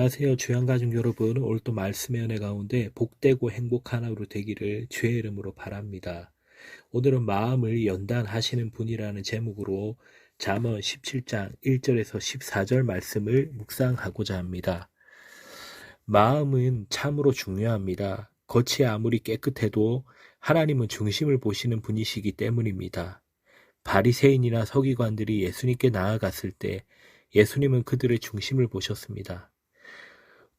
안녕하세요. 주양가족 여러분. 오늘 또 말씀의 은혜 가운데 복되고 행복한 하루 되기를 주의 이름으로 바랍니다. 오늘은 마음을 연단하시는 분이라는 제목으로 잠언 17장 1절에서 14절 말씀을 묵상하고자 합니다. 마음은 참으로 중요합니다. 겉이 아무리 깨끗해도 하나님은 중심을 보시는 분이시기 때문입니다. 바리새인이나 서기관들이 예수님께 나아갔을 때 예수님은 그들의 중심을 보셨습니다.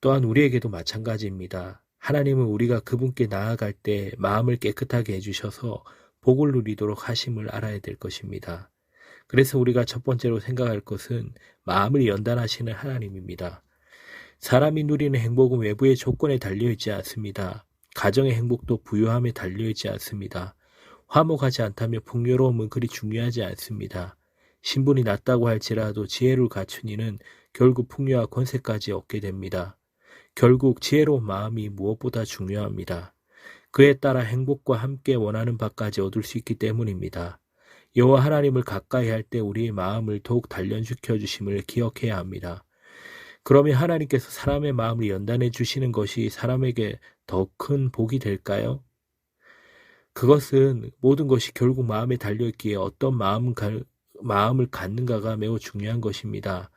또한 우리에게도 마찬가지입니다. 하나님은 우리가 그분께 나아갈 때 마음을 깨끗하게 해주셔서 복을 누리도록 하심을 알아야 될 것입니다. 그래서 우리가 첫 번째로 생각할 것은 마음을 연단하시는 하나님입니다. 사람이 누리는 행복은 외부의 조건에 달려있지 않습니다. 가정의 행복도 부유함에 달려있지 않습니다. 화목하지 않다면 풍요로움은 그리 중요하지 않습니다. 신분이 낮다고 할지라도 지혜를 갖춘 이는 결국 풍요와 권세까지 얻게 됩니다. 결국 지혜로운 마음이 무엇보다 중요합니다. 그에 따라 행복과 함께 원하는 바까지 얻을 수 있기 때문입니다. 여호와 하나님을 가까이 할 때 우리의 마음을 더욱 단련시켜 주심을 기억해야 합니다. 그러면 하나님께서 사람의 마음을 연단해 주시는 것이 사람에게 더 큰 복이 될까요? 그것은 모든 것이 결국 마음에 달려있기에 어떤 마음을 갖는가가 매우 중요한 것입니다.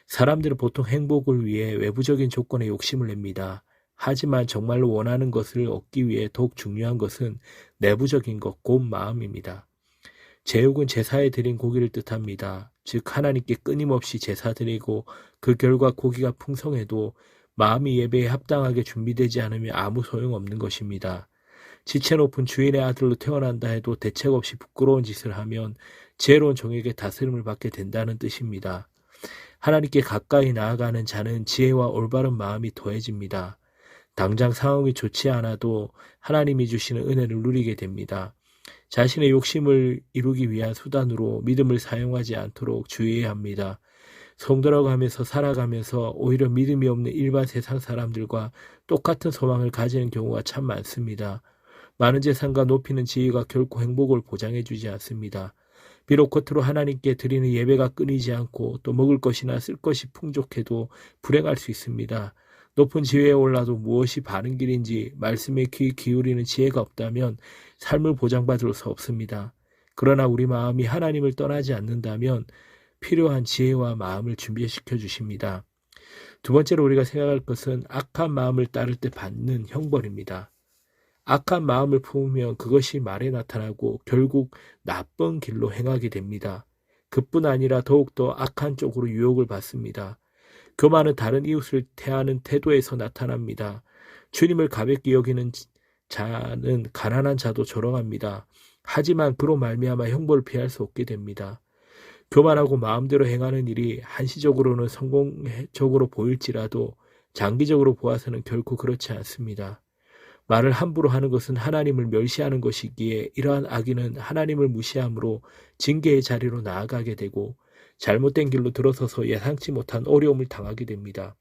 사람들은 보통 행복을 위해 외부적인 조건에 욕심을 냅니다. 하지만 정말로 원하는 것을 얻기 위해 더욱 중요한 것은 내부적인 것, 곧 마음입니다. 제육은 제사에 드린 고기를 뜻합니다. 즉 하나님께 끊임없이 제사 드리고 그 결과 고기가 풍성해도 마음이 예배에 합당하게 준비되지 않으면 아무 소용없는 것입니다. 지체 높은 주인의 아들로 태어난다 해도 대책 없이 부끄러운 짓을 하면 지혜로운 종에게 다스림을 받게 된다는 뜻입니다. 하나님께 가까이 나아가는 자는 지혜와 올바른 마음이 더해집니다. 당장 상황이 좋지 않아도 하나님이 주시는 은혜를 누리게 됩니다. 자신의 욕심을 이루기 위한 수단으로 믿음을 사용하지 않도록 주의해야 합니다. 성도라고 하면서 살아가면서 오히려 믿음이 없는 일반 세상 사람들과 똑같은 소망을 가지는 경우가 참 많습니다. 많은 재산과 높이는 지위가 결코 행복을 보장해 주지 않습니다. 비록 겉으로 하나님께 드리는 예배가 끊이지 않고 또 먹을 것이나 쓸 것이 풍족해도 불행할 수 있습니다. 높은 지위에 올라도 무엇이 바른 길인지 말씀에 귀 기울이는 지혜가 없다면 삶을 보장받을 수 없습니다. 그러나 우리 마음이 하나님을 떠나지 않는다면 필요한 지혜와 마음을 준비시켜 주십니다. 두 번째로 우리가 생각할 것은 악한 마음을 따를 때 받는 형벌입니다. 악한 마음을 품으면 그것이 말에 나타나고 결국 나쁜 길로 행하게 됩니다. 그뿐 아니라 더욱더 악한 쪽으로 유혹을 받습니다. 교만은 다른 이웃을 대하는 태도에서 나타납니다. 주님을 가볍게 여기는 자는 가난한 자도 조롱합니다. 하지만 그로 말미암아 형벌을 피할 수 없게 됩니다. 교만하고 마음대로 행하는 일이 한시적으로는 성공적으로 보일지라도 장기적으로 보아서는 결코 그렇지 않습니다. 말을 함부로 하는 것은 하나님을 멸시하는 것이기에 이러한 악인은 하나님을 무시함으로 징계의 자리로 나아가게 되고 잘못된 길로 들어서서 예상치 못한 어려움을 당하게 됩니다.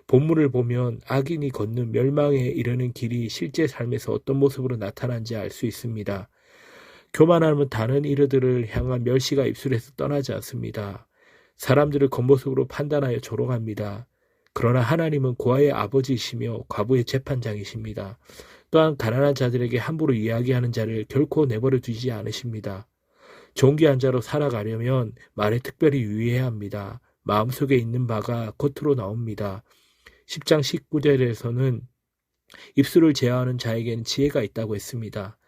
본문을 보면 악인이 걷는 멸망에 이르는 길이 실제 삶에서 어떤 모습으로 나타난지 알 수 있습니다. 교만함은 다른 이르들을 향한 멸시가 입술에서 떠나지 않습니다. 사람들을 겉모습으로 판단하여 조롱합니다. 그러나 하나님은 고아의 아버지이시며 과부의 재판장이십니다. 또한 가난한 자들에게 함부로 이야기하는 자를 결코 내버려 두지 않으십니다. 존귀한 자로 살아가려면 말에 특별히 유의해야 합니다. 마음속에 있는 바가 겉으로 나옵니다. 10장 19절에서는 입술을 제어하는 자에게는 지혜가 있다고 했습니다.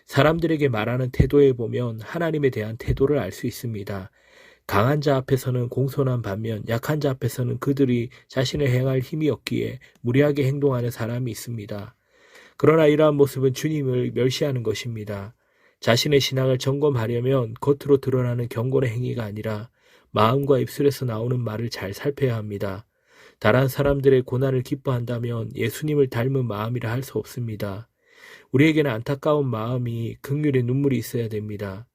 사람들에게 말하는 태도에 보면 하나님에 대한 태도를 알 수 있습니다. 강한 자 앞에서는 공손한 반면 약한 자 앞에서는 그들이 자신을 행할 힘이 없기에 무리하게 행동하는 사람이 있습니다. 그러나 이러한 모습은 주님을 멸시하는 것입니다. 자신의 신앙을 점검하려면 겉으로 드러나는 경건의 행위가 아니라 마음과 입술에서 나오는 말을 잘 살펴야 합니다. 다른 사람들의 고난을 기뻐한다면 예수님을 닮은 마음이라 할 수 없습니다. 우리에게는 안타까운 마음이 긍휼의 눈물이 있어야 됩니다.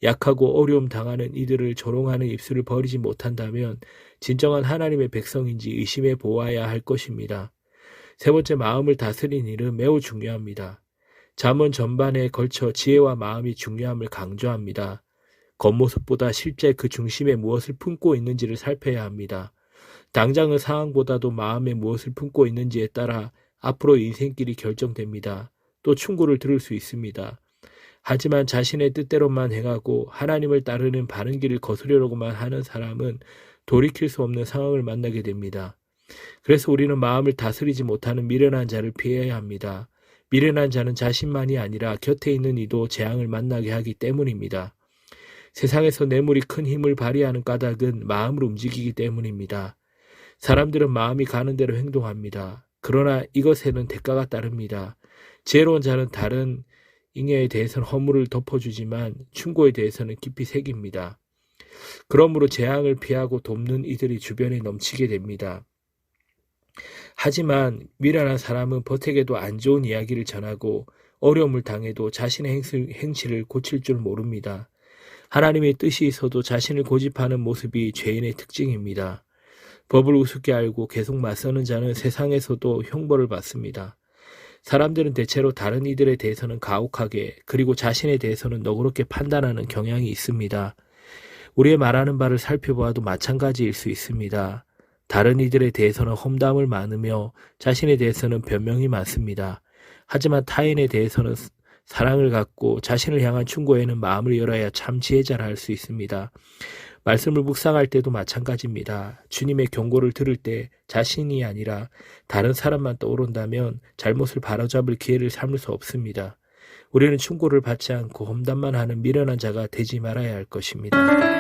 약하고 어려움 당하는 이들을 조롱하는 입술을 버리지 못한다면 진정한 하나님의 백성인지 의심해 보아야 할 것입니다. 세 번째, 마음을 다스리는 일은 매우 중요합니다. 잠언 전반에 걸쳐 지혜와 마음이 중요함을 강조합니다. 겉모습보다 실제 그 중심에 무엇을 품고 있는지를 살펴야 합니다. 당장의 상황보다도 마음에 무엇을 품고 있는지에 따라 앞으로 인생길이 결정됩니다. 또 충고를 들을 수 있습니다. 하지만 자신의 뜻대로만 행하고 하나님을 따르는 바른 길을 거스르려고만 하는 사람은 돌이킬 수 없는 상황을 만나게 됩니다. 그래서 우리는 마음을 다스리지 못하는 미련한 자를 피해야 합니다. 미련한 자는 자신만이 아니라 곁에 있는 이도 재앙을 만나게 하기 때문입니다. 세상에서 뇌물이 큰 힘을 발휘하는 까닭은 마음을 움직이기 때문입니다. 사람들은 마음이 가는 대로 행동합니다. 그러나 이것에는 대가가 따릅니다. 지혜로운 자는 다른 잉여에 대해서는 허물을 덮어주지만 충고에 대해서는 깊이 새깁니다. 그러므로 재앙을 피하고 돕는 이들이 주변에 넘치게 됩니다. 하지만 미련한 사람은 버택에도 안 좋은 이야기를 전하고 어려움을 당해도 자신의 행실을 고칠 줄 모릅니다. 하나님의 뜻이 있어도 자신을 고집하는 모습이 죄인의 특징입니다. 법을 우습게 알고 계속 맞서는 자는 세상에서도 형벌을 받습니다. 사람들은 대체로 다른 이들에 대해서는 가혹하게 그리고 자신에 대해서는 너그럽게 판단하는 경향이 있습니다. 우리의 말하는 바를 살펴보아도 마찬가지일 수 있습니다. 다른 이들에 대해서는 험담을 많으며 자신에 대해서는 변명이 많습니다. 하지만 타인에 대해서는 사랑을 갖고 자신을 향한 충고에는 마음을 열어야 참 지혜자라 할 수 있습니다. 말씀을 묵상할 때도 마찬가지입니다. 주님의 경고를 들을 때 자신이 아니라 다른 사람만 떠오른다면 잘못을 바로잡을 기회를 삼을 수 없습니다. 우리는 충고를 받지 않고 험담만 하는 미련한 자가 되지 말아야 할 것입니다.